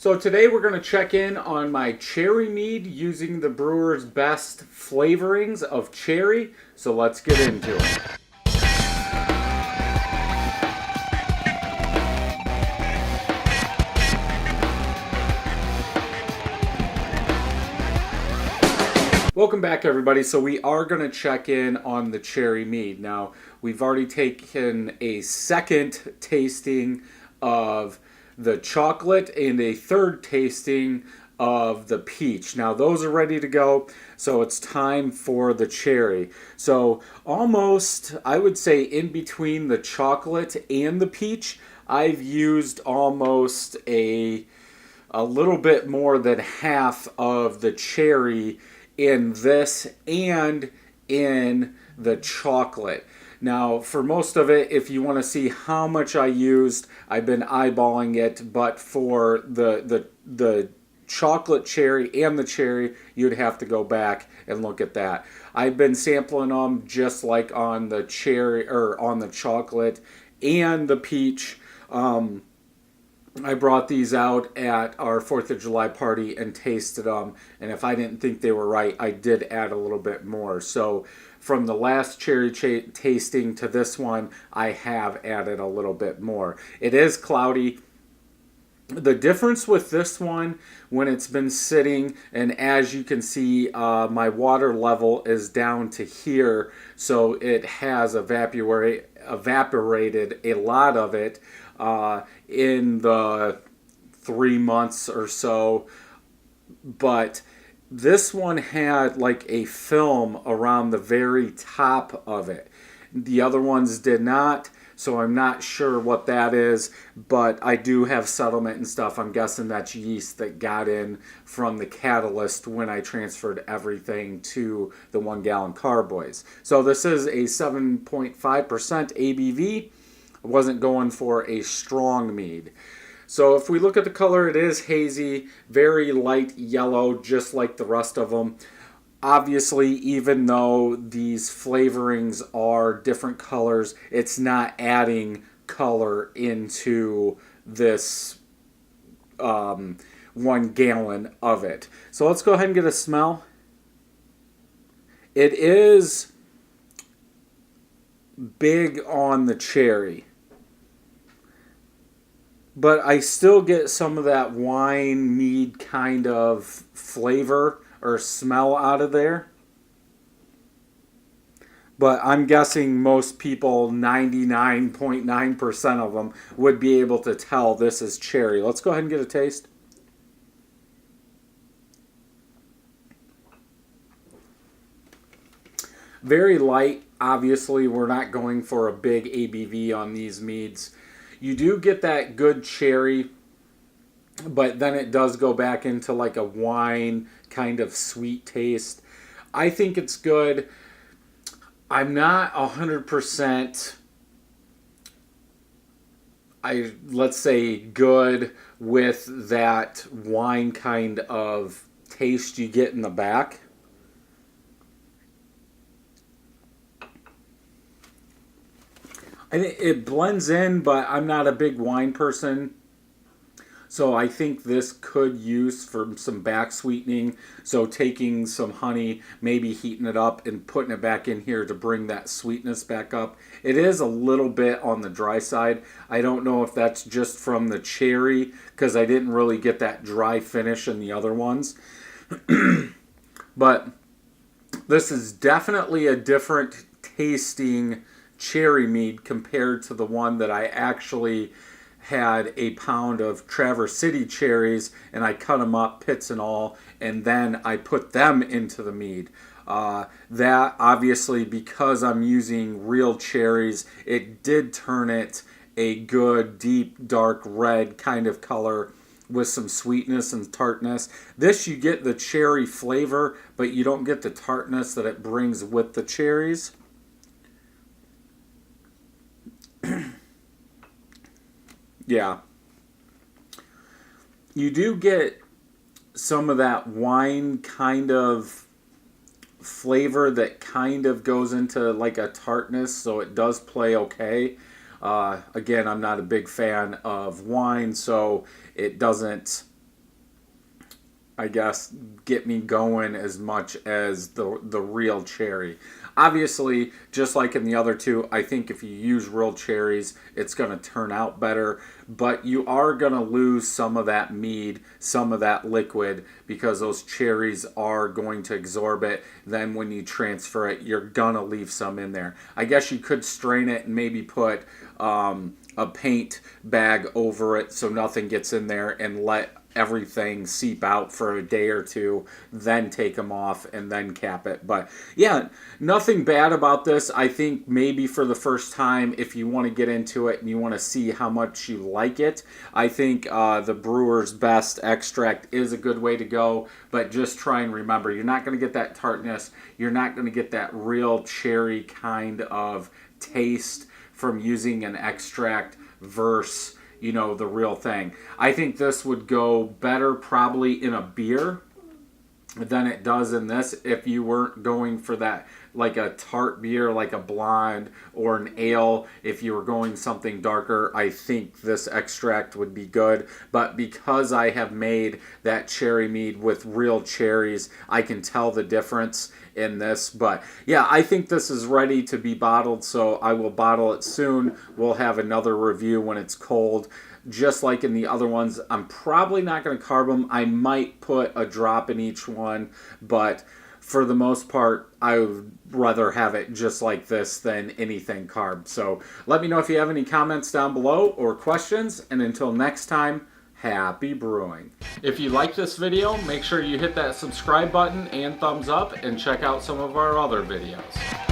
So today we're going to check in on my cherry mead using the brewer's best flavorings of cherry. So let's get into it. Welcome back, everybody. So we are going to check in on the cherry mead. Now, we've already taken a second tasting of the chocolate and a third tasting of the peach. Now, those are ready to go, so it's time for the cherry. So almost, I would say, in between the chocolate and the peach, I've used almost a little bit more than half of the cherry in this and in the chocolate. Now, for most of it, if you want to see how much I used, I've been eyeballing it, but for the chocolate cherry and the cherry, you'd have to go back and look at that. I've been sampling them just like on the cherry or on the chocolate and the peach. I brought these out at our 4th of July party and tasted them, and if I didn't think they were right, I did add a little bit more. So from the last cherry tasting to this one, I have added a little bit more. It is cloudy. The difference with this one, when it's been sitting, and as you can see, my water level is down to here, so it has evaporated a lot of it in the 3 months or so. But this one had like a film around the very top of it. The other ones did not, so I'm not sure what that is, but I do have settlement and stuff. I'm guessing that's yeast that got in from the catalyst when I transferred everything to the 1 gallon carboys. So this is a 7.5% ABV. I wasn't going for a strong mead. So if we look at the color, it is hazy, very light yellow, just like the rest of them. Obviously, even though these flavorings are different colors, it's not adding color into this 1 gallon of it. So let's go ahead and get a smell. It is big on the cherry, but I still get some of that wine mead kind of flavor or smell out of there. But I'm guessing most people, 99.9% of them, would be able to tell this is cherry. Let's go ahead and get a taste. Very light. Obviously, we're not going for a big ABV on these meads. You do get that good cherry, but then it does go back into like a wine kind of sweet taste. I think it's good. I'm not 100%, let's say, good with that wine kind of taste you get in the back. I think it blends in, but I'm not a big wine person. So I think this could use for some back sweetening. So taking some honey, maybe heating it up and putting it back in here to bring that sweetness back up. It is a little bit on the dry side. I don't know if that's just from the cherry, because I didn't really get that dry finish in the other ones. But this is definitely a different tasting cherry mead compared to the one that I actually had a pound of Traverse City cherries and I cut them up, pits and all, and then I put them into the mead. That obviously, because I'm using real cherries, it did turn it a good deep dark red kind of color with some sweetness and tartness. This, you get the cherry flavor, but you don't get the tartness that it brings with the cherries. Yeah. You do get some of that wine kind of flavor that kind of goes into like a tartness, so it does play okay. Again, I'm not a big fan of wine, so it doesn't I guess, get me going as much as the real cherry. Obviously, just like in the other two, I think if you use real cherries, it's going to turn out better. But you are going to lose some of that mead, some of that liquid, because those cherries are going to absorb it. Then when you transfer it, you're going to leave some in there. I guess you could strain it and maybe put a paint bag over it so nothing gets in there, and let everything seep out for a day or two, then take them off and then cap it. But yeah, nothing bad about this. I think maybe for the first time, if you want to get into it and you want to see how much you like it, I think the Brewer's Best extract is a good way to go. But just try and remember, you're not going to get that tartness. You're not going to get that real cherry kind of taste from using an extract versus, you know, the real thing. I think this would go better probably in a beer than it does in this, if you weren't going for that, like a tart beer, like a blonde or an ale. If you were going something darker, I think this extract would be good. But because I have made that cherry mead with real cherries, I can tell the difference in this. But yeah, I think this is ready to be bottled, so I will bottle it soon. We'll have another review when it's cold. Just like in the other ones, I'm probably not going to carb them. I might put a drop in each one, but for the most part, I would rather have it just like this than anything carb. So let me know if you have any comments down below or questions, and until next time, happy brewing. If you like this video, make sure you hit that subscribe button and thumbs up, and check out some of our other videos.